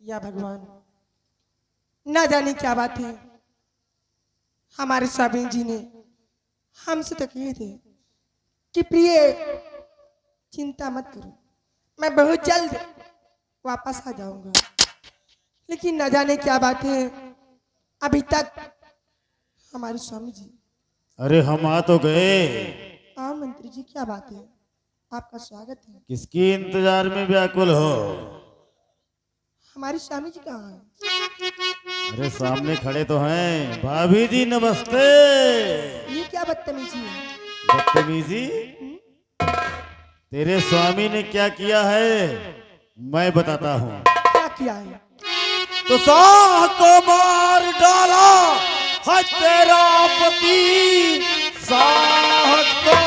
या भगवान, ना जाने क्या बात है। हमारे स्वामी जी ने हमसे तो कहे थे कि प्रिय चिंता मत करो, मैं बहुत जल्द वापस आ जाऊंगा। लेकिन न जाने क्या बात है, अभी तक हमारे स्वामी जी। अरे हम आ तो गए। हाँ मंत्री जी, क्या बात है, आपका स्वागत है। किसकी इंतजार में व्याकुल हो? हमारे स्वामी जी कहाँ हैं? अरे सामने खड़े तो हैं। भाभी जी नमस्ते। ये क्या बदतमीजी है? बदतमीजी? तेरे स्वामी ने क्या किया है मैं बताता हूँ। क्या किया है? तो साह को मार डाला है तेरा पति। साह को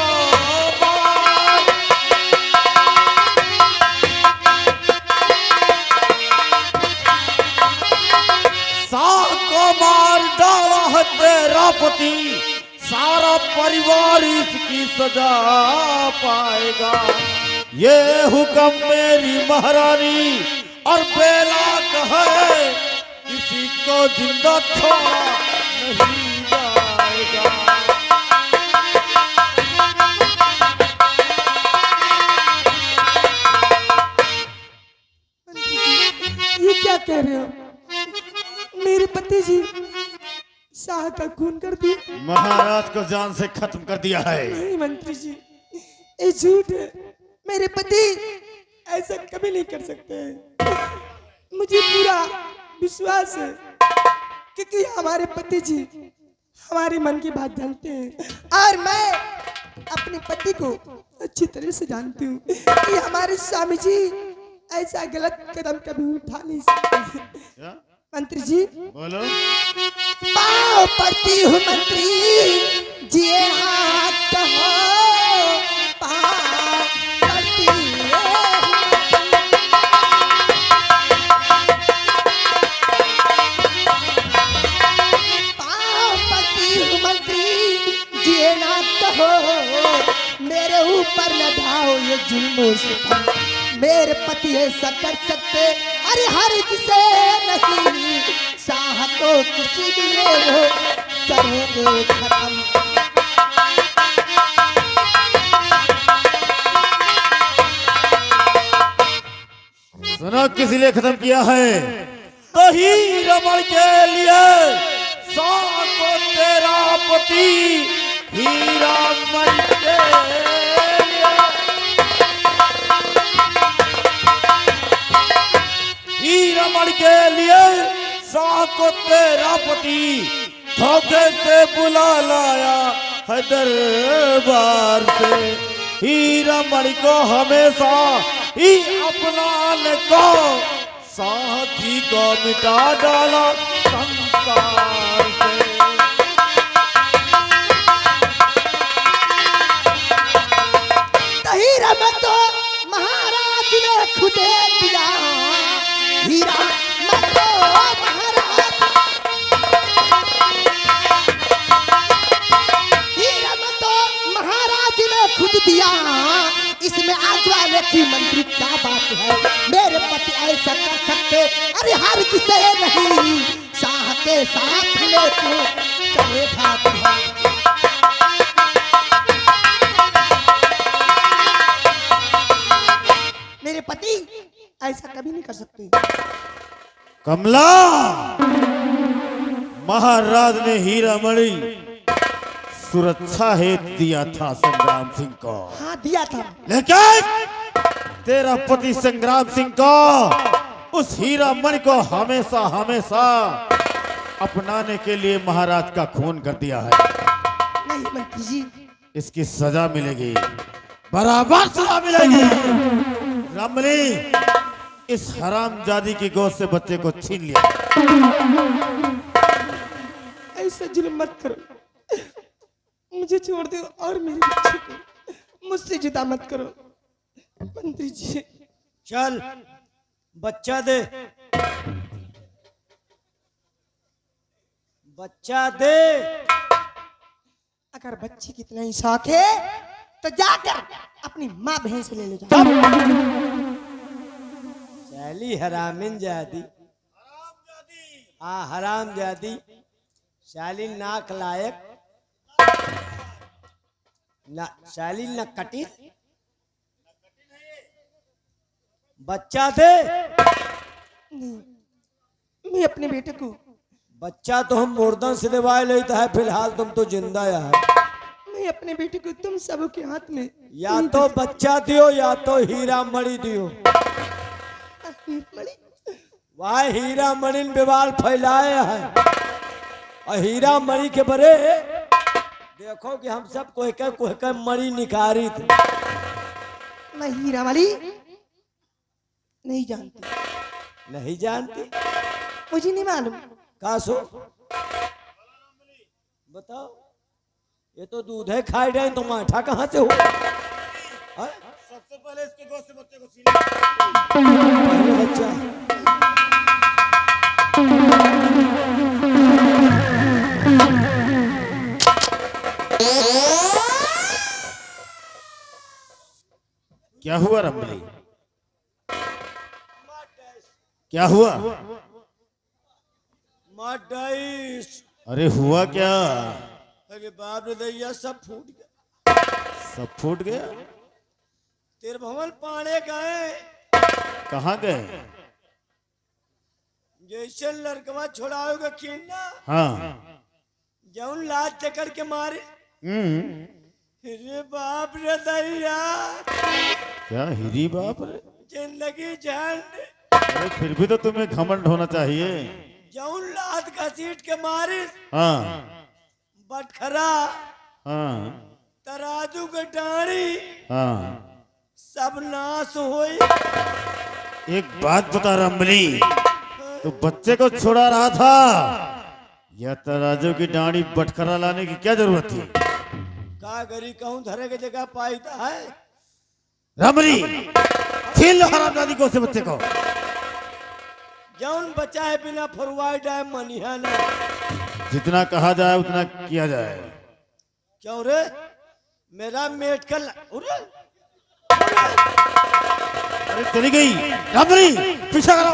मार। साह को मार डाला है तेरा पति। सारा परिवार इसकी सजा पाएगा। ये हुक्म मेरी महारानी और बेला कहे, किसी को जिंदा छोड़ा नहीं जाएगा। ये क्या कह रहे हो? मेरे पति जी शाह का खून कर दिया? महाराज को जान से खत्म कर दिया है। नहीं मंत्री जी, ये झूठ है। मेरे पति ऐसा कभी नहीं कर सकते हैं। मुझे पूरा विश्वास है क्योंकि हमारे पति जी हमारे मन की बात जानते हैं और मैं अपने पति को अच्छी तरह से जानती हूँ कि हमारे स्वामी जी ऐसा गलत कदम कभी उठा नहीं सकते। मंत्री जी बोलो। पाँव पड़ती हूँ मंत्री जी, हाथ हो पाँव पड़ती पाँव पड़ती हूँ मंत्री जी, नाथ हो मेरे ऊपर न ढाओ ये जुल्मों से। मेरे पति ऐसा कर सकते अरे हर किसे नहीं, शाह को किसी भी ले करेंगे खत्म। सुनो किसी लिए खत्म किया है तो ही रमण के लिए। शाह को तेरा पति हीरा मर के लिए। हीरा मर के लिए शाह को तेरा पति धोखे से बुला लाया है दरबार से। हीरा मणि को हमेशा ही अपनाने को साथी को मिटा डाला संसार से। हीरा में तो महाराज ने खुद दिया, हीरा में तो महाराज, हीरा में तो महाराज ने खुद दिया। इसमें आज वाले की मंत्री क्या बात है? मेरे पति ऐसा कर सकते अरे हर किसे नहीं, शाह के साथ ले तू चले भाग। मेरे पति ऐसा कभी नहीं कर सकते। कमला, महाराज ने हीरा मणि सुरक्षा हेतु दिया था संग्राम सिंह को। हाँ दिया था, लेकिन तेरा पति संग्राम सिंह को उस हीरा मणि को हमेशा हमेशा अपनाने के लिए महाराज का खून कर दिया है। नहीं मंत्री जी, इसकी सजा मिलेगी, बराबर सजा मिलेगी। रमणी, इस हरामजादी की गोद से बच्चे को छीन लिया। ऐसा जुल्म मत करो, मुझे छोड़ दो और मेरे बच्चे को मुझसे जुदा मत करो। मंत्री जी चल बच्चा दे, बच्चा दे। अगर बच्चे की इतना ही शौक है तो जाकर अपनी माँ बहन से ले ले जाओ। चली हरामिन जादी। हराम जादी शालीन नाक लायक ना शालीन न कटी बच्चा दे। नहीं, मैं अपने बेटे को, बच्चा तो हम मुर्दन से दिवाए लेता है, फिलहाल तुम तो जिंदा है। मैं अपने बेटे को तुम सब के हाथ में या तो बच्चा दियो या तो हीरा मणि दियो। मणि, वह हीरा मणि विवाद फैलाए है और हीरा मणि के बरे देखो कि हम सब कोई के मणि निकारी थे। मैं हीरा वाली नहीं जानती। नहीं जानती? मुझे नहीं मालूम। का सो बताओ, ये तो दूध है खाए रहे तो माठा कहाँ से हो? सबसे पहले इसके गोद से बच्चे को छीन पहले बच्चा क्या हुआ रमली? क्या हुआ? मटाइस। अरे हुआ क्या? अरे बाप रे दैया सब फूट गया। सब फूट गया? तेरे भवन पाने गए। कहाँ गए? जैसे लड़कवा छोड़ाओगे खींचना, हाँ। जौन लात चकर के मारे। अरे बाप रे दैया, क्या हिरी बाप रे? जिंदगी झंड। अरे फिर भी तो तुम्हें घमंड होना चाहिए। जौन लात घसीट के मारे, हाँ बटखरा, हाँ तराजू के डाणी, हाँ। सब नाश होई। एक बात बता रमली, तो बच्चे को छुड़ा रहा था या तराजू की डांडी बटखरा लाने की क्या जरूरत थी? का गरी कहूं धरे के जगह पाईता है। रमली छीन लो हरामजादी को से बच्चे को। जौन बचा है बिना फरवाई डाय मनिहा ने। जितना कहा जाए उतना किया जाए। क्यों रे? मेरा मेडिकल अरे चली गई रमली, पीछा करो।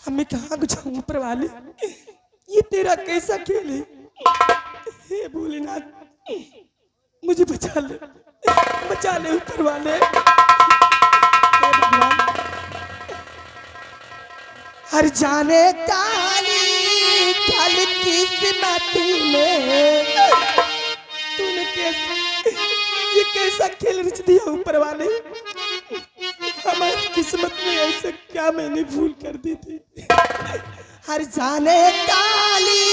हमें कहाँ जाऊं ऊपर वाले, ये तेरा कैसा खेल है? हे भोलेनाथ, मुझे बचा ले, बचा ले ऊपर वाले। हे भगवान, हर जाने काली काली किस्मत में तूने ये कैसा खेल रच दिया ऊपर वाले। हमारी किस्मत में ऐसे क्या मैंने भूल कर दी थी। हर जाने काली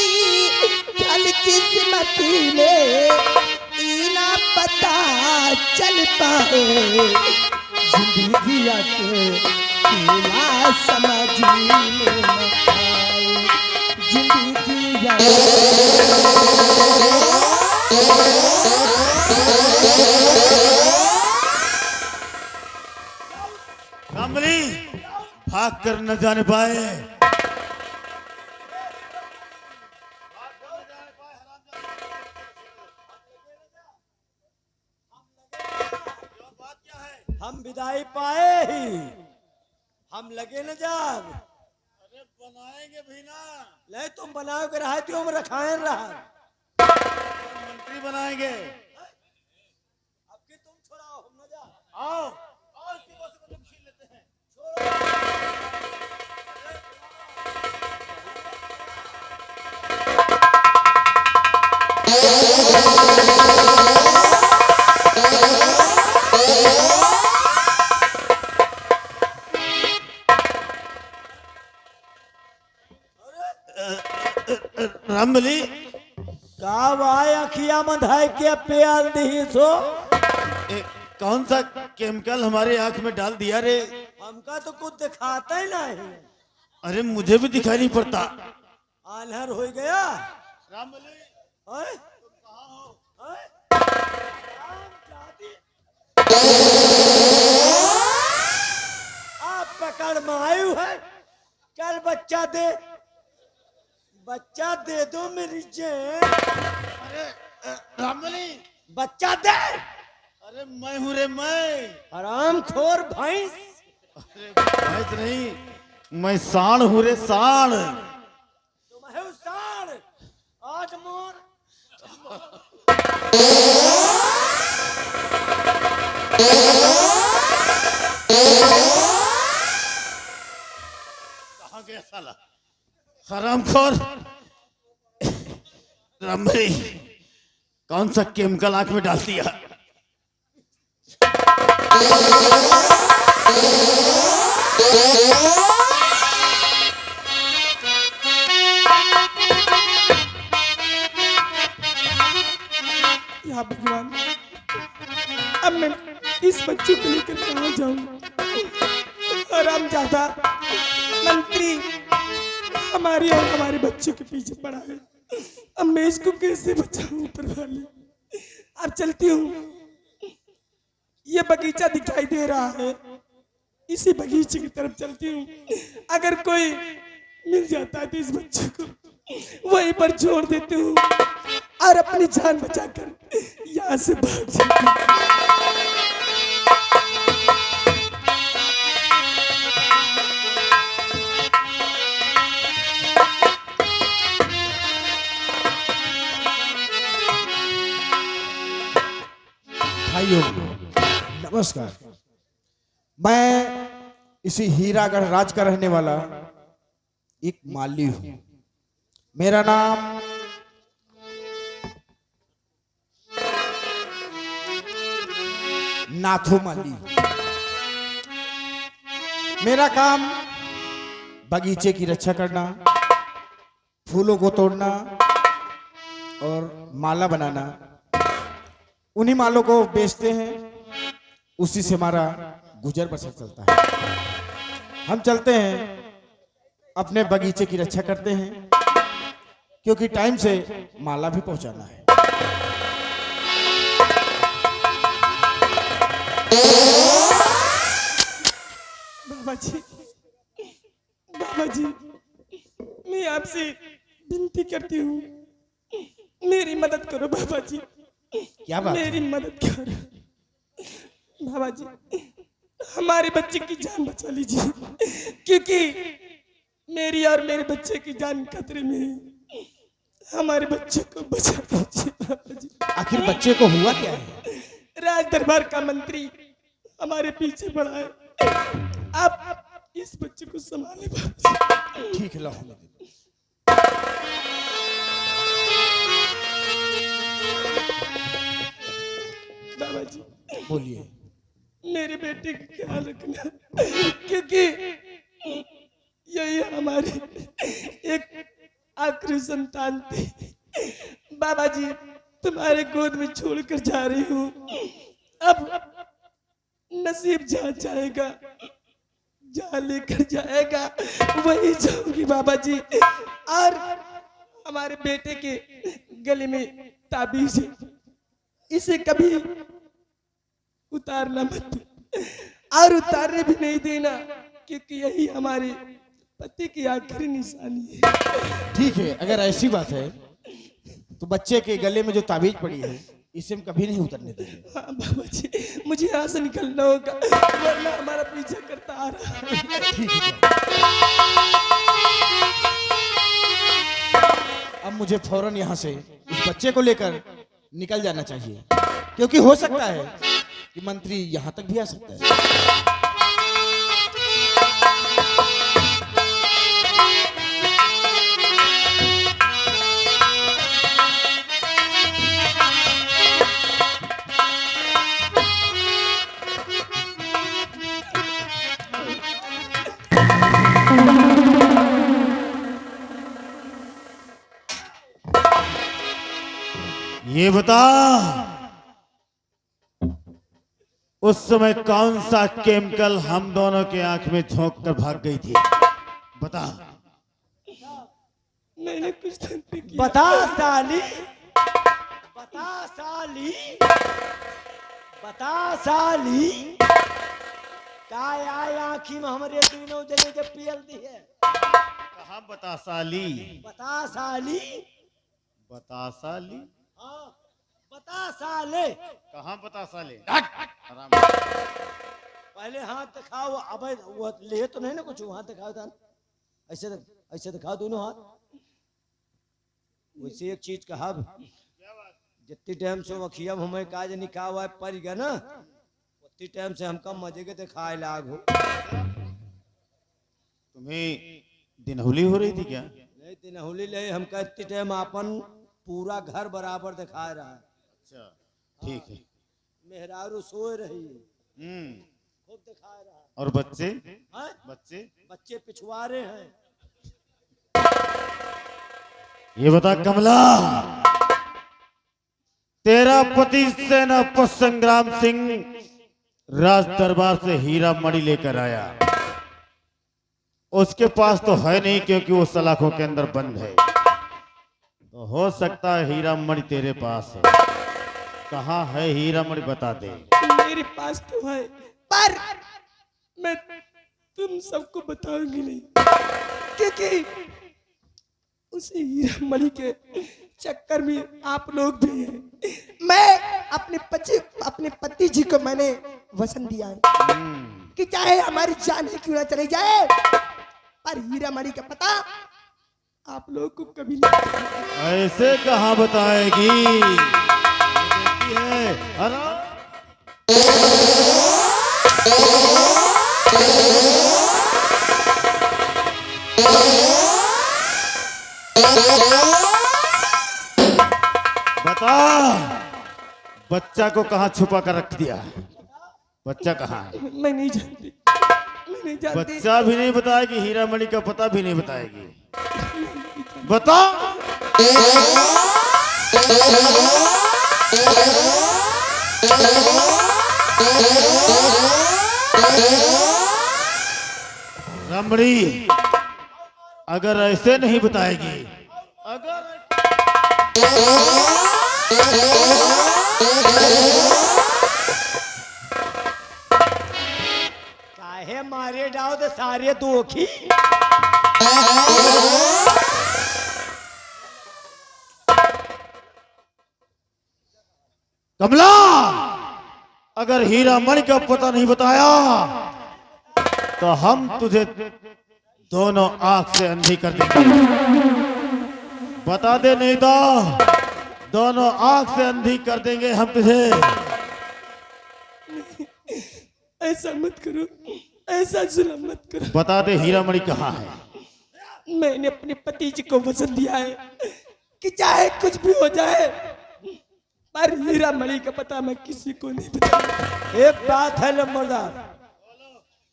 काली किस्मत में इना पता चल पाए, जिंदगी आके पीला समझ में न आए, जिंदगी रमली भाग कर न जाने पाए। हम विदाई पाए ही, हम लगे न जाब। अरे बनाएंगे भी ना। ले तुम बनाओ के रहा हम रखाए रहा। मंत्री बनाएंगे। अब की तुम छोड़ाओ, हम न जा। आओ आओ, इसकी वजह से तुम छीन लेते हैं। रमली का भाई अखिया मंधाई के प्याल दी सो। कौन सा केमिकल हमारे आंख में डाल दिया रे? हमका तो कुछ दिखाता ही नहीं। अरे मुझे भी दिखाई नहीं पड़ता। आन्हर हो गया। रमली ओए? तुम कहाँ हो? ओए? आप बच्चा दे दो मेरी जान। अरे रामबली, बच्चा दे। अरे मैं हूँ रे, मैं। हरामखोर भैंस। अरे भैंस नहीं, मैं सांड हूँ रे, सांड। तुम है सांड। आठ मोर। कहाँ गया साला हरामखोर? रामबली, कौन सा केमिकल आंख में डाल दिया? या भगवान, अब मैं इस बच्चे को लेकर कहाँ जाऊँ? हरामजादा मंत्री हमारे और हमारे बच्चों के पीछे पड़ा है। अब मैं इसको कैसे बचाऊं? ऊपर वाले, अब चलती हूँ। ये बगीचा दिखाई दे रहा है, इसी बगीचे की तरफ चलती हूँ। अगर कोई मिल जाता है तो इस बच्चे को वहीं पर छोड़ देती हूँ और अपनी जान बचाकर यहाँ से भाग जाती हूँ। भाइयों नमस्कार। मैं इसी हीरागढ़ राज का रहने वाला एक माली हूँ। मेरा नाम नाथो माली। मेरा काम बगीचे की रक्षा करना, फूलों को तोड़ना और माला बनाना। उन्हीं मालों को बेचते हैं, उसी से हमारा गुजर बसर चलता है। हम चलते हैं, अपने बगीचे की रक्षा करते हैं, क्योंकि टाइम से माला भी पहुंचाना है। बाबा जी, बाबा जी, मैं आपसे विनती करती हूँ, मेरी मदद करो बाबा जी। क्या बात? मेरी मदद करो बाबा जी, हमारे बच्चे की जान बचा लीजिए, क्योंकि मेरी और मेरे बच्चे की जान खतरे में है। हमारे बच्चे को बचा लीजिए बाबा जी। आखिर बच्चे को हुआ क्या है? राज दरबार का मंत्री हमारे पीछे पड़ा है। आप इस बच्चे को संभाले बाबा जी। ठीक है, लो हमें दे दो। बाबा जी, बोलिए। मेरे बेटे का ख्याल रखना, क्योंकि यही हमारी एक आखिरी संतान थी। बाबा जी, तुम्हारे गोद में छोड़कर जा रही हूँ। अब नसीब जहाँ जाएगा, जहाँ लेकर जाएगा वही जाऊंगी बाबा जी। और हमारे बेटे के गले में ताबीज है, इसे कभी उतारना मत और उतारने भी नहीं देना, क्योंकि यही हमारे पति की आखिरी निशानी है। ठीक है, अगर ऐसी बात है तो बच्चे के गले में जो ताबीज पड़ी है इसे हम कभी नहीं उतरने देंगे। हाँ बाबा जी, मुझे यहाँ से निकलना होगा, वरना हमारा पीछा करता आ रहा है। ठीक है। अब मुझे फौरन यहाँ से उस बच्चे को लेकर निकल जाना चाहिए, क्योंकि हो सकता है कि मंत्री यहाँ तक भी आ सकता है। ये बता, उस समय कौन सा केमिकल हम दोनों के आंख में झोंक कर भाग गई थी? बता। मैंने कुछ तो नहीं किया। बता साली, बता साली, बता साली, काय आय आँखी में हमरे तीनों जने जब पियल दी है। कहाँ बतासाली? बता साली। बतासाली? हाँ, बता साले। कहाँ बतासाले? आराम। पहले हाथ दिखाओ। अब वो ले तो नहीं ना कुछ, हाथ दिखाओ था। ऐसे दिखाओ दोनों हाथ। वैसे एक चीज कहा, जितनी टाइम से वखिया हमें काज निकाह हुआ पड़ गया ना, उतनी टाइम से हमका मजे के दिखाए लाग हो। तुम्हें दिनहुली हो रही थी क्या? नहीं दिनहुली ले, हमका इतनी टाइम अपन पूरा घर बराबर दिखा रहा है। अच्छा, ठीक है। मेहरारू सोए रही है, खूब दिखा रहा है। और बच्चे? हाँ? बच्चे पिछवाड़े हैं। ये बता कमला, तेरा पति सेनापति संग्राम सिंह राज दरबार से हीरा मणि लेकर आया। उसके पास तो है नहीं, क्योंकि वो सलाखों के अंदर बंद है। तो हो सकता है हीरा मणि तेरे पास है। कहाँ है हीरा मणि, बता दे। मेरे पास तो है, पर मैं तुम सबको बताऊंगी नहीं, क्योंकि उसी हीरा मणि के चक्कर में आप लोग भी हैं। मैं अपने पति जी को मैंने वचन दिया है कि चाहे हमारी जान ही क्यों ना चली जाए, पर हीरा मणि का पता आप लोग को कभी नहीं। ऐसे कहाँ बताएगी? देखती है। अरे बता, बच्चा को कहाँ छुपा कर रख दिया? बच्चा कहाँ है? मैं नहीं जानती, मैं नहीं जानती। बच्चा भी नहीं बताएगी, हीरा मणि का पता भी नहीं बताएगी। बता। रमणी, अगर ऐसे नहीं बताएगी, अगर चाहे मारे डाओ तो सारे दुखी। कमला, अगर हीरा मणि का पता नहीं बताया तो हम तुझे दोनों आंख से अंधी कर देंगे। बता दे, नहीं तो दोनों आंख से अंधी कर देंगे हम तुझे। ऐसा मत करो, ऐसा जुल्म मत करो। बता दे, हीरा मणि कहाँ है? मैंने अपने पति जी को वचन दिया है कि चाहे कुछ भी हो जाए, पर हीरा मणि का पता मैं किसी को नहीं बताऊंगा। एक बात है नंबरदार,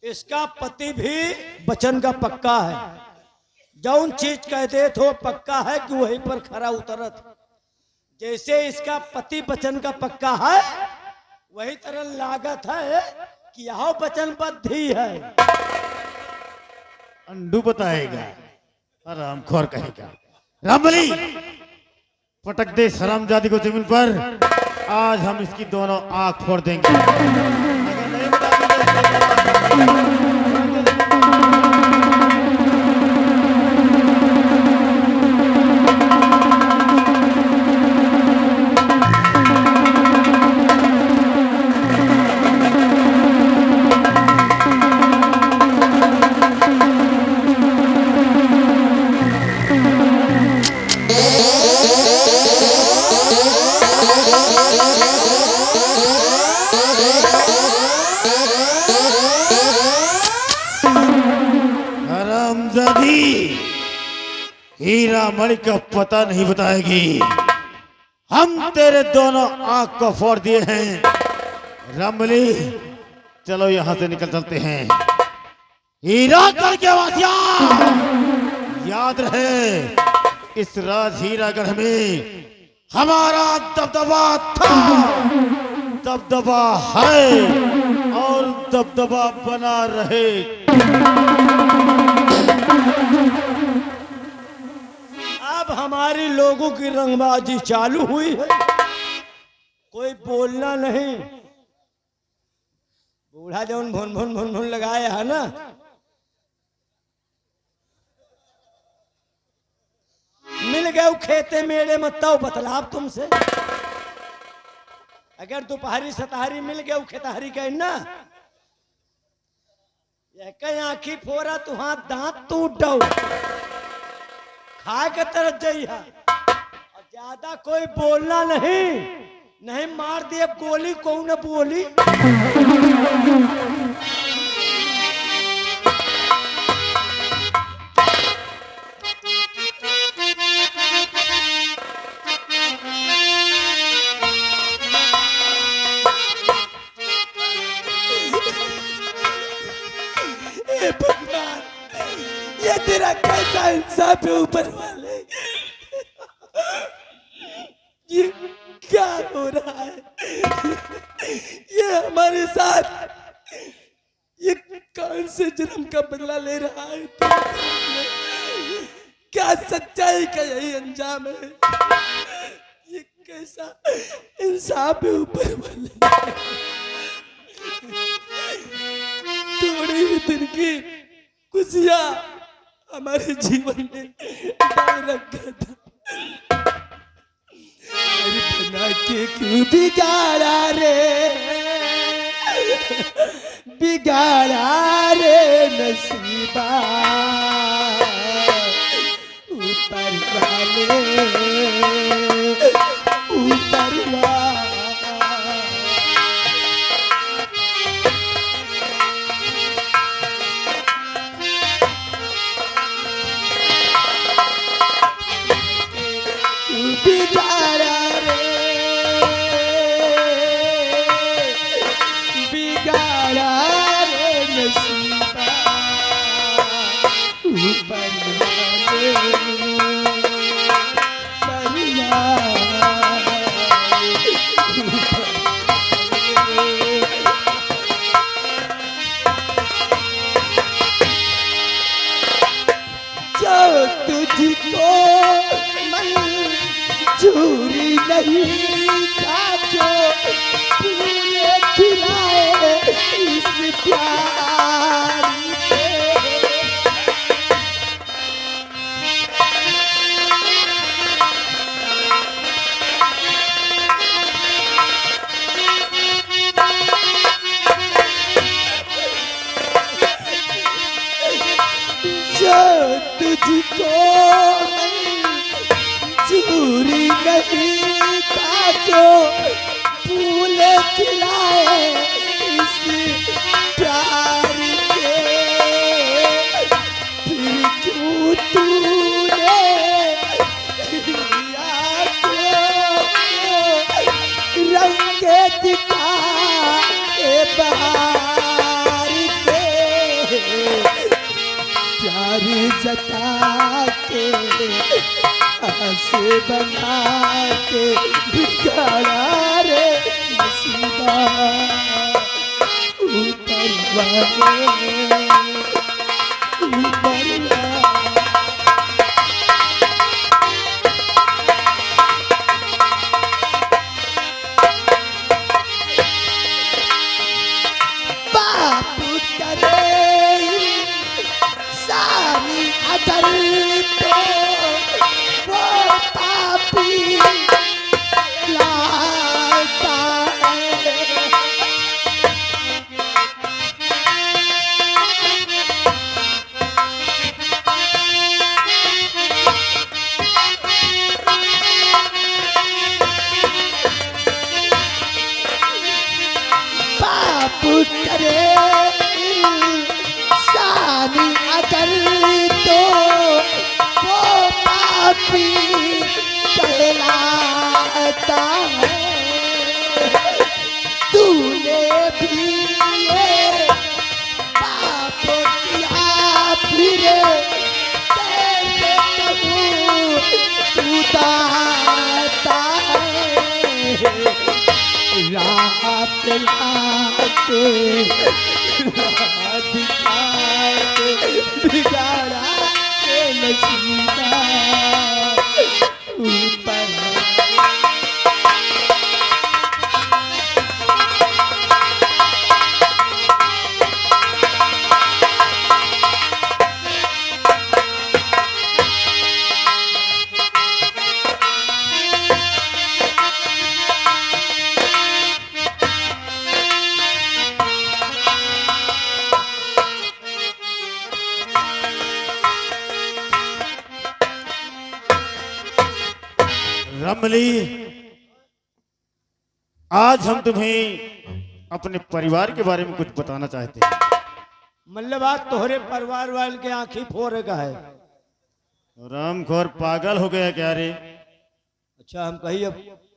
इसका पति भी वचन का पक्का है। जौन चीज कह दे तो पक्का है कि वहीं पर खरा उतरत। जैसे इसका पति वचन का पक्का है, वही तरह लागत है कि यह वचनबद्ध ही है। अंडू बताएगा, हरामखोर कहेगा। रामबली, पटक दे इस हरामजादी को जमीन पर। आज हम इसकी दोनों आंख फोड़ देंगे। अगर नहीं बताएंगे हरामजादी, हीरा मणि का पता नहीं बताएगी। हम तेरे दोनों आंख को फोड़ दिए हैं। रामबली, चलो यहां से निकल चलते हैं। हीरागढ़ के वासियों, याद रहे, इस राज हीरागढ़ में हमारा दबदबा था, दबदबा है और दबदबा बना रहे। अब हमारी लोगों की रंगबाजी चालू हुई है। कोई बोलना नहीं। बूढ़ा जौन भुन भुन भुन भुन लगाया है ना, मिल गए खेते मेरे मत तो बतलाब तुमसे। अगर दोपहरी सतहरी मिल गए खेतहरी कह ना ये कहीं आँखी फोरा तुहां दांत टूट दो खा के तरफ जइहा और ज्यादा कोई बोलना नहीं, नहीं मार दिए गोली कौन बोली। हे भगवान, ये तेरा कैसा इंसाफ है ऊपर वाले। ये क्या हो रहा है? ये हमारे साथ ये कौन से जन्म का बदला ले रहा है? क्या सच्चाई का यही अंजाम है? ये कैसा इंसाफ है ऊपर वाले। थोड़ी ही दिन की खुशियां हमारे जीवन में डाल रखा था। मेरी बना के क्यों बिगाड़ा रे, बिगाड़ा रे नसीबा ऊपर वाले, ऊपर वाले। बिगाड़ा रे, बिगाड़ा रे नसीबा ऊपर वाले, जो तुझको मंजूरी नहीं था, जो तूने खिलाए इस प्यार के। जो तुझको मंजूरी नहीं था, जो फूल खिलाए इस प्यार के, फिर क्यों तूने लिया रंग दिखा के बहार के, प्यार जता के आसे बना के बिगाड़ा रे नसीबा ऊपर वाले, ऊपर वाले। बाप करे सानी अदर तो वो पापी लाता है। पाप करे सानी अगर तो वो पापी कहलाता है। तूने भी ये पाप किया, फिर कैसे कहूँ तू दाता है। रात लाके रात खाके बिगाड़ा के नसीबा ऊपर। रमली, आज हम तुम्हें अपने परिवार के बारे में कुछ बताना चाहते हैं। मतलब आज तोहरे परिवार वाले के आंखी फोड़ का है। रामखोर पागल हो गया क्या रे? अच्छा हम कही अब,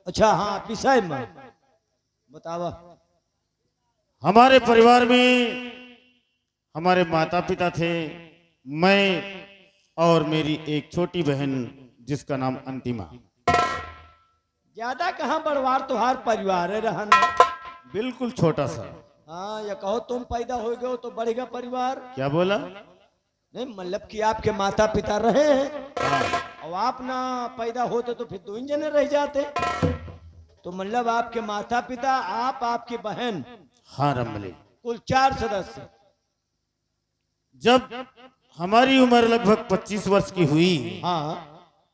अच्छा हाँ विषय में बतावा। हमारे परिवार में हमारे माता पिता थे, मैं और मेरी एक छोटी बहन जिसका नाम अंतिमा। ज्यादा कहाँ बड़वार तुहार परिवार है रहन। बिल्कुल छोटा सा। हाँ या कहो तुम पैदा हो गए हो तो बढ़ेगा परिवार। क्या बोला? नहीं मतलब कि आपके माता पिता रहे हैं हाँ। और आप ना पैदा होते तो फिर दो ही जने रह जाते। तो मतलब आपके माता पिता, आप, आपकी बहन, हाँ रमली, कुल 4 सदस्य। जब हमारी उम्र लगभग 25 वर्ष की हुई, हाँ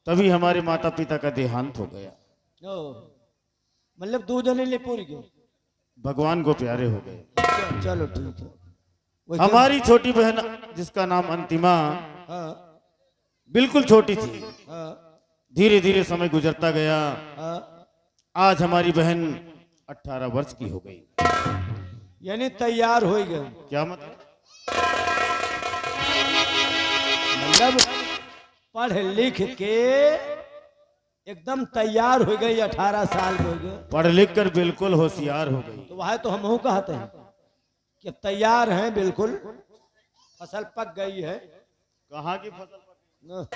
तभी हमारे माता पिता का देहांत हो गया। ओ, मतलब 2 जने ले पूरी गए। भगवान को प्यारे हो गए। चलो ठीक है। वही हमारी छोटी बहन जिसका नाम अंतिमा हाँ बिल्कुल छोटी थी। हाँ धीरे धीरे समय गुजरता गया। हाँ। आज हमारी बहन 18 वर्ष की हो गई। यानी तैयार हो गए। क्या मतलब? मतलब पढ़ लिख के एकदम तैयार हो गई, 18 साल हो गए। पढ़ लिख कर बिल्कुल होशियार हो गई। तो वह तो हम कहते हैं कि तैयार हैं बिल्कुल, फसल पक गई है। कहाँ की फसल? न-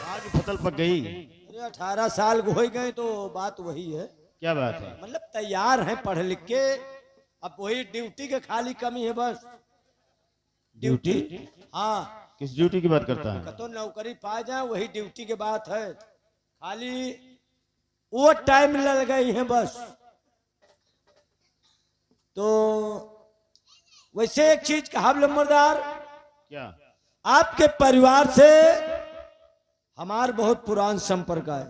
आज फसल पक गई। अरे 18 साल हो गए तो बात वही है। क्या बात है? मतलब तैयार हैं पढ़ लिख के, अब वही ड्यूटी के खाली कमी है बस। ड्यूटी? हाँ, किस ड्यूटी की बात करता है? तो नौकरी पा जाए वही ड्यूटी के बात है। खाली वो टाइम लग गई है बस। तो वैसे एक चीज कहा नंबरदार, क्या? आपके परिवार से हमार बहुत पुरान संपर्क है।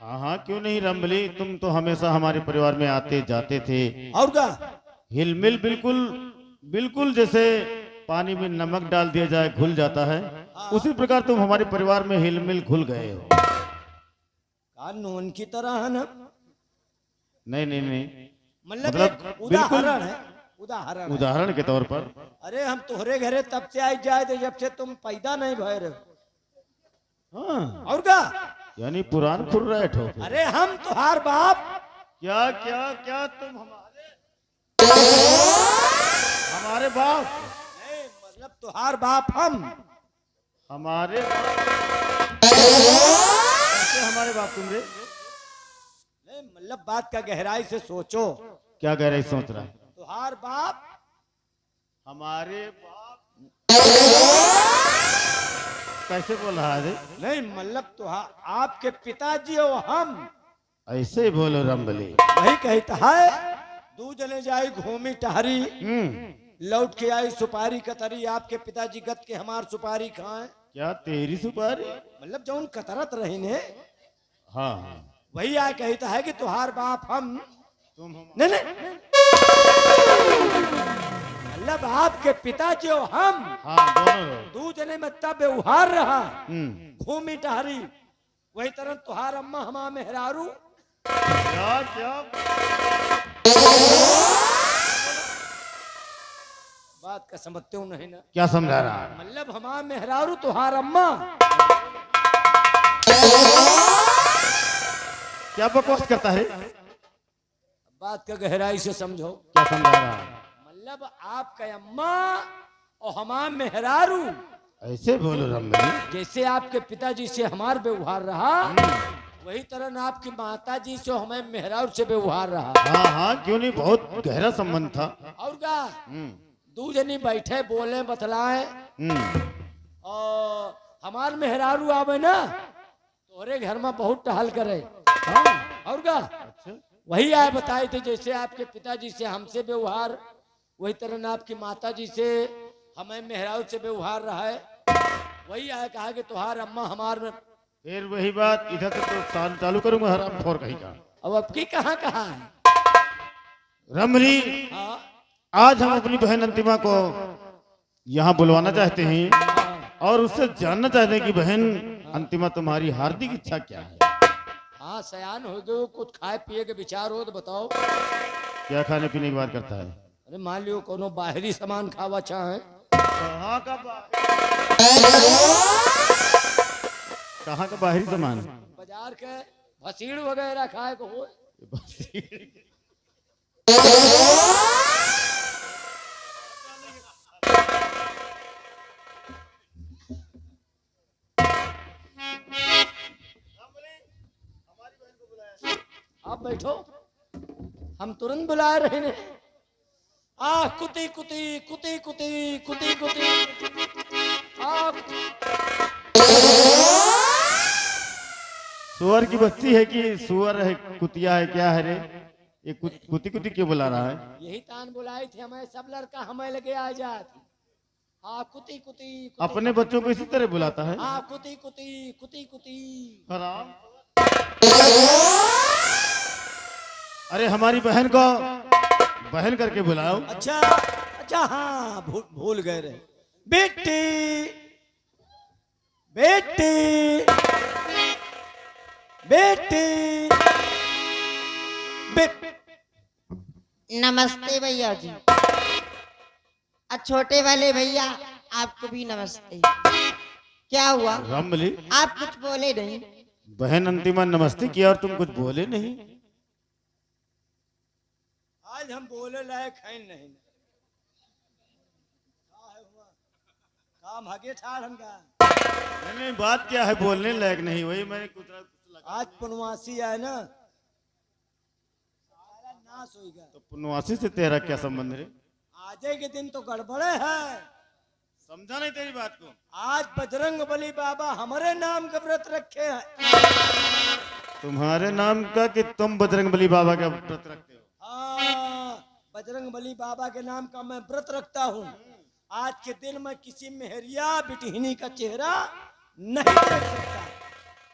हाँ हाँ, क्यों नहीं रमली, तुम तो हमेशा हमारे परिवार में आते जाते थे। और क्या? हिलमिल बिल्कुल बिल्कुल जैसे पानी में नमक डाल दिया जाए घुल जाता है, उसी प्रकार तुम हमारे परिवार में हिलमिल घुल गए हो। कानून की तरह है ना। नहीं नहीं नहीं, मतलब मतलब एक उदाहरण है, उदाहरण है। उदाहरण के तौर पर। अरे हम तुम्हारे घरे तब से आई जाए थे जब से तुम पैदा नहीं भय रहे। हाँ, और क्या? यानी पुरान खुर्रैठ हो। अरे हम तुहार बाप। क्या क्या क्या तुम हमारे बाप? नहीं मतलब तुहार बाप हम। हमारे बाप? कैसे हमारे बाप तुम रे? नहीं मतलब बात का गहराई से सोचो। क्या कह रही सोच रहा है? तुहार बाप हमारे बाप कैसे बोल रहा है? नहीं मतलब तुहार आपके पिताजी और हम। ऐसे ही बोलो रमबली। वही कहता है, 2 जने जाई घूमी टहरी, लौट के आई सुपारी कतरी। आपके पिताजी गत के हमार सुपारी खाए। क्या तेरी सुपारी? मतलब जो उन कतरत रही ने, हाँ हाँ, वही आ कहता है कि तुहार बाप हम। तुम हम। नहीं नहीं मतलब आपके पिताजी और हम हाँ दोनों। 2 जने में तब व्यवहार रहा, हम्म। घूमी टहरी। वही तरह तुहार अम्मा हमा मेहरारू। क्या क्या? बात का समझते हो नहीं ना? क्या समझा रहा है? मतलब हमा मेहरारू तुहार अम्मा। क्या बकवास करता है? बात का गहराई से समझो। क्या समझा रहा है? मतलब आपका अम्मा और हमा मेहरारू, ऐसे बोलो रमबली। जैसे आपके पिताजी से हमार व्यवहार रहा, वही तरह ना आपकी माता जी से हमें मेहरारू से व्यवहार रहा। हाँ हाँ, क्यों नहीं, बहुत गहरा संबंध था। और क्या? 2 जनी बैठे बोले बतलाए, और हमार मेहरारू आवे ना तोरे घर में बहुत टहल करे। और क्या? वही आए बताए थे, जैसे आपके पिताजी से हमसे व्यवहार, वही तरह ना आपकी माता जी से हमें मेहरारू से व्यवहार रहा है। वही आए कहा कि तुहार अम्मा हमार में। फिर वही बात, इधर से तो चालू करूंगा हराम खोर कहीं का। अब की कहाँ कहाँ है? रमली, हाँ आज हम अपनी बहन अंतिमा को यहाँ बुलवाना चाहते हैं और उससे जानना चाहते हैं कि बहन अंतिमा तुम्हारी हार्दिक इच्छा क्या है? हाँ सयान हो गए, कुछ खाए पिए के विचार हो तो बताओ। क्या खाने पीने की बात करता है? अरे मान लियो कोनो बाहरी सामान खावा चाहे। कहाँ का कहाँ का बाहरी सामान? बाजार के भसीड़ वगैरह खाए को हो। आप बैठो, हम तुरंत बुला रहे हैं। आ कुती कुती कुती कुती कुती कुती सुअर की बच्ची है कि सुअर है, कुतिया है, क्या है रे? ये कुती कुती क्यों बुला रहा है? यही तान बुलाई थे हमें, सब लड़का हमें लगे आ जाती। हाँ कुती कुती अपने बच्चों को इसी तरह बुलाता है? हाँ कुती कुती कुती कुती। हराम। अरे हमारी बहन को बहन करके बुलाओ। अच्छा अच्छा, हाँ भूल गए रे। बेटी बेटी बेटी नमस्ते भैया जी। छोटे वाले भैया आपको भी नमस्ते। क्या हुआ, रामबली, आप कुछ बोले नहीं? बहन अंतिमा नमस्ते किया और तुम कुछ बोले नहीं। आज हम बोले लायक हैं नहीं। काम हगे ठाड़ हम का। नहीं, बात क्या है, बोलने लायक नहीं, वही मैंने कुछ लगा। आज पुनवासी है ना, सारा नाश होगा। तो पुनवासी से तेरा क्या संबंध रे? आजे के दिन तो गड़बड़े है। समझा नहीं तेरी बात को। आज बजरंग बली बाबा हमारे नाम का व्रत रखे हैं। तुम्हारे नाम का कि तुम बजरंग बली बाबा का व्रत रखते हो? हाँ, बजरंग बली बाबा के नाम का मैं व्रत रखता हूँ। आज के दिन मैं किसी मेहरिया बिटहिनी का चेहरा नहीं देख सकता।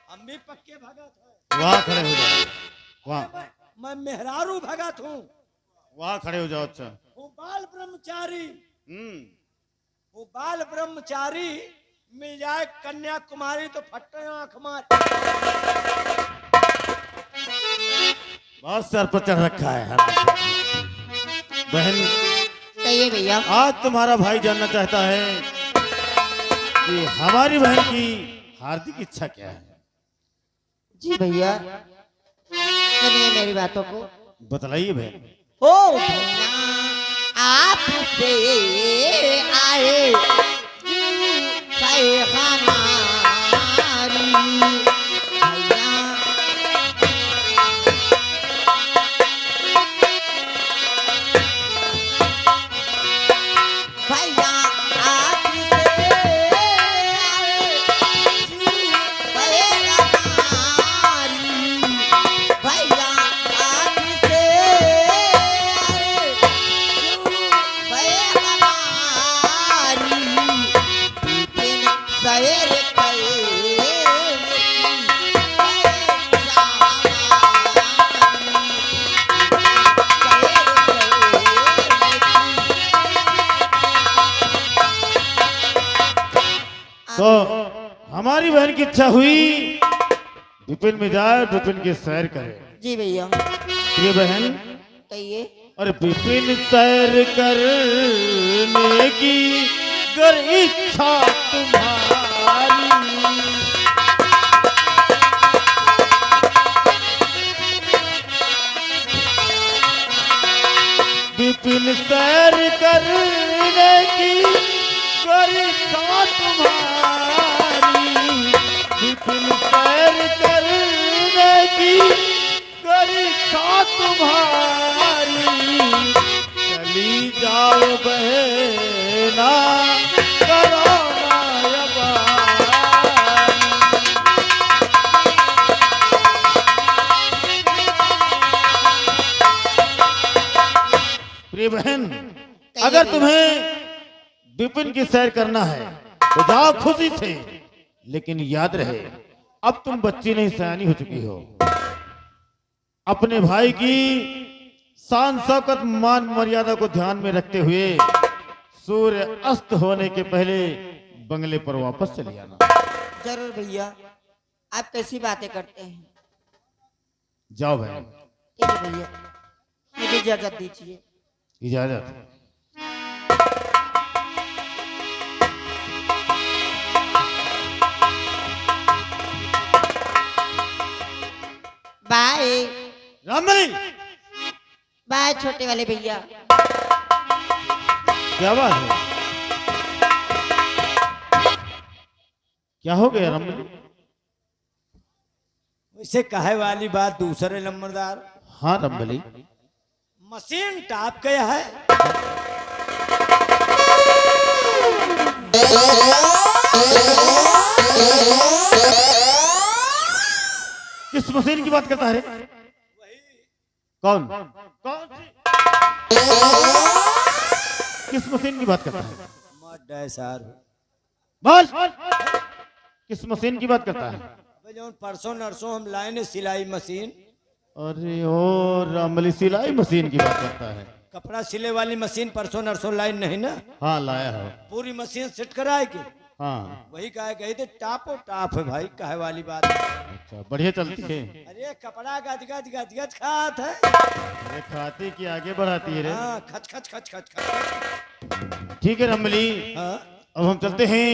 हम भी पक्के भगत हैं। वहाँ खड़े हो जाओ, वहाँ मैं मेहरारू भगत हूँ। वहाँ खड़े हो जाओ। अच्छा, वो बाल ब्रह्मचारी, हम्म, वो बाल ब्रह्मचारी मिल जाए कन्याकुमारी तो फटे आंख मार। बहुत सर पर चढ़ रखा है। बहन, कहिए भैया। आज तुम्हारा भाई जानना चाहता है कि हमारी बहन की हार्दिक इच्छा क्या है। जी भैया, सुनिए मेरी बातों को। बतलाइए बहन। ओ भैया, आपसे आए चाहे हमारी भैया, भैया आपसे आए चाहे हमारी भैया, आपसे आए चाहे हमारी बिन सवेर तो हमारी बहन की इच्छा हुई विपिन में जाए, विपिन की सैर करे। जी भैया, ये बहन, कहिए। और विपिन सैर करने की गर इच्छा तुम्हारी, विपिन सैर करने की गर इच्छा तुम्हारी, विपिन सैर करने की गर इच्छा तुम्हारी, चली जाओ बहना करो नायबानी। प्रिय बहन, अगर तुम्हें विपिन की सैर करना है तो जाओ खुशी से, लेकिन याद रहे अब तुम बच्ची नहीं, सयानी हो चुकी हो। अपने भाई की शान शौकत मान मर्यादा को ध्यान में रखते हुए सूर्य अस्त होने के पहले बंगले पर वापस चले आना। जरूर भैया। आप कैसी बातें करते हैं। जाओ बहन, ठीक है भैया, मुझे इजाजत दीजिए। इजाजत। बाय रामबली, बाय छोटे वाले भैया। क्या बात है? क्या हो गया रामबली? वैसे कहे वाली बात दूसरे नंबरदार, हाँ रामबली, मशीन टॉप गया है। किस मशीन की बात करता है? कौन कौन सी? किस मशीन की बात करता है? सर बोल, किस मशीन की बात करता है? अबे जो परसों नरसों हम लाए ने सिलाई मशीन, अरे ओ रामबली, सिलाई मशीन की बात करता है। कपड़ा सिले वाली मशीन परसों नरसों लाइन नहीं ना, हाँ लाया है। पूरी मशीन सेट कराए के हाँ वही कहे गए थे। टापो टाप है भाई, कहे वाली बात है। अच्छा, बढ़िया चलती है। अरे कपड़ा गज गज गज गज खात है। अरे खाती की आगे बढ़ाती है रे। हाँ, खच खच खच खच खच। ठीक है रामबली, हाँ, अब हम चलते हैं,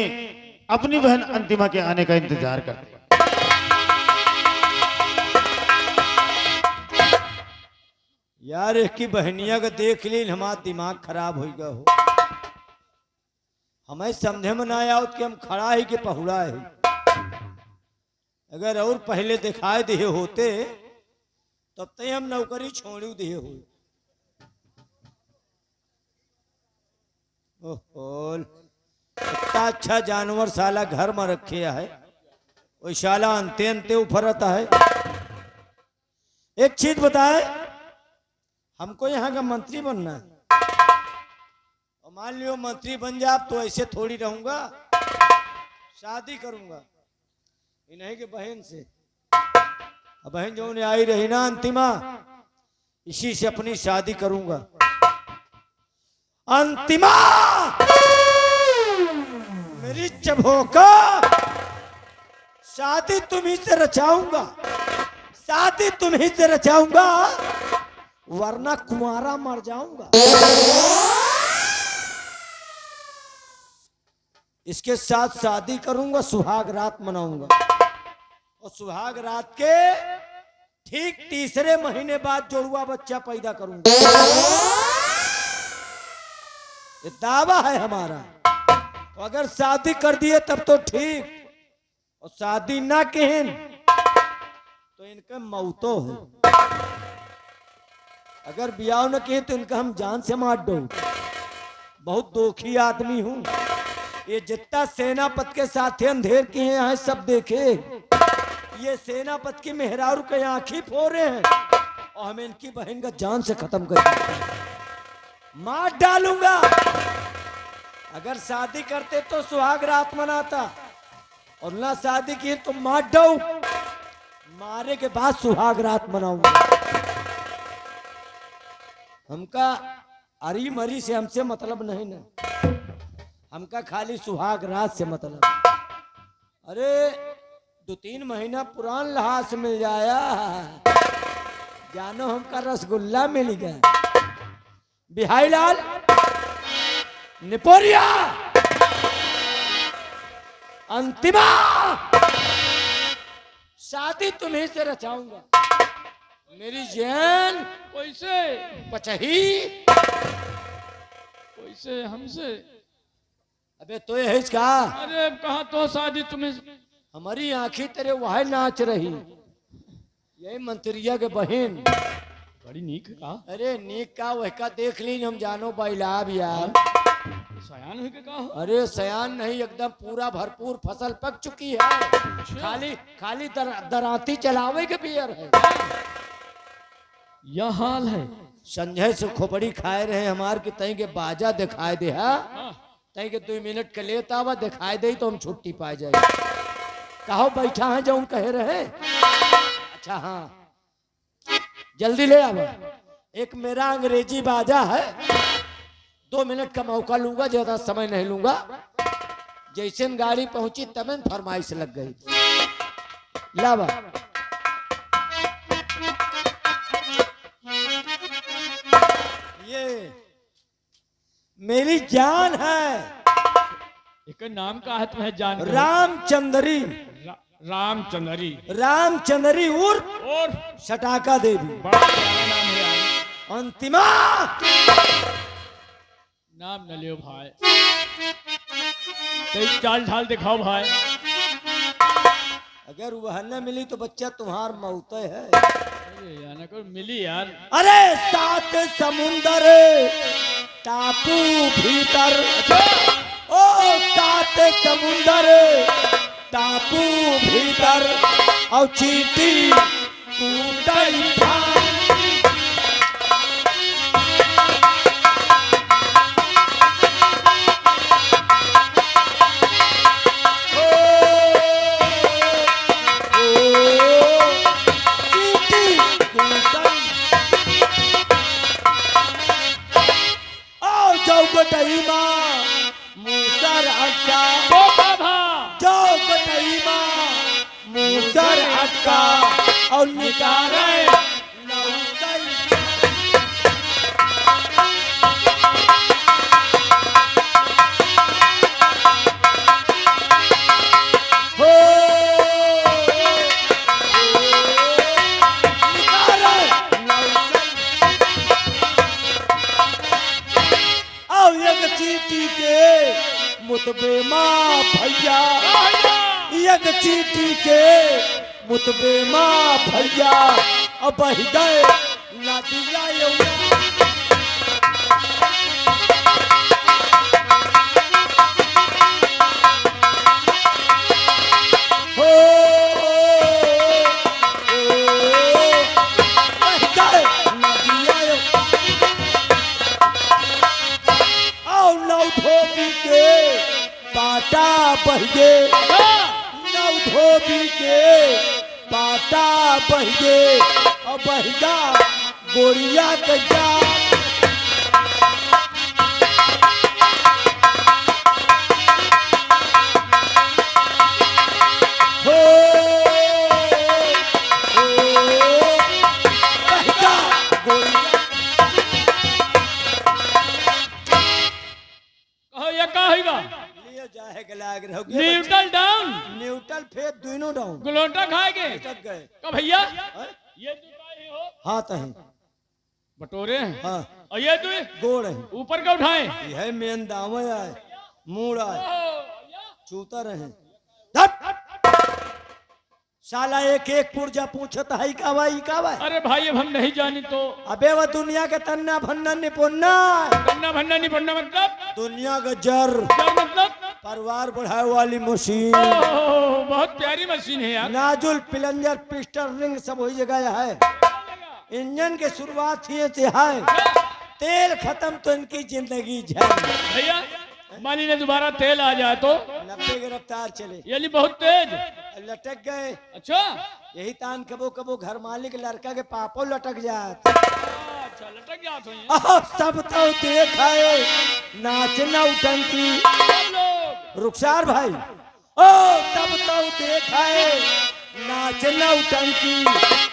अपनी बहन अंतिमा के आने का इंतजार करते हैं। यार एक की बहनिया का देख ली, हमारा दिमाग खराब हो गया हो। हमें समझे में ना आया कि हम खड़ा ही के पहुड़ा है। अगर और पहले दिखाए दिए होते तब तक हम नौकरी छोड़ी दिए हो। ओहो, इतना अच्छा जानवर साला घर में रखे है, वो साला अंते अंते उफरता है। एक चीज बताए, हमको यहाँ का मंत्री बनना है, और मान लियो मंत्री बन जा तो ऐसे थोड़ी रहूंगा, शादी करूंगा इन्हीं के बहन से। अब बहन जो ने आई रही ना अंतिमा, इसी से अपनी शादी करूंगा। अंतिमा मेरी चबोका, शादी तुम्ही से रचाऊंगा, शादी तुम्ही से रचाऊंगा, वरना कुमारा मर जाऊंगा। इसके साथ शादी करूंगा, सुहाग रात मनाऊंगा, और सुहाग रात के ठीक तीसरे महीने बाद जोड़ुआ बच्चा पैदा करूंगा। ये दावा है हमारा। अगर शादी कर दिए तब तो ठीक, और शादी ना किहन तो इनका मौतो है। अगर ब्याह न किए तो इनका हम जान से मार दो। बहुत दोखी आदमी हूं। ये जितना सेनापत के साथ अंधेर किए हैं सब देखे, ये सेनापत की मेहरारू के आंखी फोड़े हैं, और हमें इनकी बहन का जान से खत्म कर दिया, मार डालूंगा। अगर शादी करते तो सुहाग रात मनाता, और ना शादी की तो मार दो, मारे के बाद सुहाग रात मनाऊंगा। हमका अरी मरी से हमसे मतलब नहीं ना, हमका खाली सुहाग रात से मतलब। अरे 2-3 महीना पुरान लहास मिल जाया, जानो हमका रसगुल्ला मिल गया। बिहाई लाल निपोरिया, अंतिमा शादी तुम्ही से रचाऊंगा। मेरी जान कैसे पचही। कैसे हमसे? अबे तो ये इसका, अरे कहा तो शादी तुम्हें। हमारी आंखें तेरे वह नाच रही, यही मंत्रिया के बहन। बड़ी नीक का अरे नीक का वह का देख ली, हम जानो बैलाब यार। सयान है के का? अरे सयान नहीं, एकदम पूरा भरपूर फसल पक चुकी है, खाली खाली दराती चलावे के पियर है। यह हाल है। संजय से खोपड़ी खाए रहे हमार की तई के बाजा दिखाए दे, हा तई के 2 मिनट के लेता हुआ दिखाई दे तो हम छुट्टी पाए जाए। कहो बैठा है जो कहे रहे। अच्छा हाँ, जल्दी ले आओ। एक मेरा अंग्रेजी बाजा है, 2 मिनट का मौका लूंगा, ज्यादा समय नहीं लूंगा। जैसे न गाड़ी पहुंची तब न फरमाइश लग गई। लावा ये मेरी जान है, एक नाम का है तुम्हें जान गए? रामचंद्री, रामचंद्री। रामचंद्री उर्फ और सटाका देवी, बड़ा प्यारा नाम है यार। अंतिमा। नाम न लियो भाई, तेरी चाल ढाल दिखाओ भाई। अगर वह न मिली तो बच्चा तुम्हार मौत है। अरे यार ना कोई मिली यार। अरे 7 समुंदर टापू भीतर, ओ 7 समुंदर टापू भीतर, और चींटी कूटई था। मूसर अक्का, मूसर अक्का, और निकाले लौटई। हो निकाले लौटई। और एक चींटी के मुतबे माँ भैया, एक चींटी के मुतबे माँ भैया, अब बह गए नदिया यमुना। हो बह गए नदिया यमुना। और नौ धोबी के पाटा बह गए, नौ धोबी के पाटा बह गए, और बहगा गोरिया के जा। हो बहगा गोरिया। कहो ये का होगा? लियो जाएगा लाग रहोगे न्यूट्रल डाउन, न्यूट्रल फेर दोनों डाउन गुलोटा खाएगे। टक गए। का भैया हाँ? ये दुकान ही हो, हाथ है, बटोरे हैं। हाँ और ये तू गोड़ है, ऊपर का उठाए। यह मेन दाम आए, मूड आए, चूता रहे। साला एक एक पुर्जा पूछत है का भाई का भाई। अरे भाई अब हम नहीं जानी तो अबे वह दुनिया के तन्ना भन्ना निपुन्ना, बनना भरना नहीं पढ़ना मतलब दुनिया का जर क्या मतलब? परिवार बढ़ाए वाली मशीन, ओह, बहुत प्यारी मशीन है यार। नाजुल प्लंजर पिस्टन रिंग सब वही जगह है। इंजन के शुरुआत ही से है, तेल खत्म तो इनकी जिंदगी झल। भैया मान लीजिए दोबारा तेल आ जाए तो 90 की रफ्तार चले, ये ली बहुत तेज। लटक गए। अच्छा यही तान कबो कबो घर मालिक लड़का के पापो लटक जात। अच्छा लटक गया तो ये। सब तो देखाए नाचना उटंकी। सब लोग रुखसार भाई ओ सब तो देखाए नाचना उटंकी,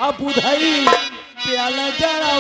अब बुधई प्याला जरा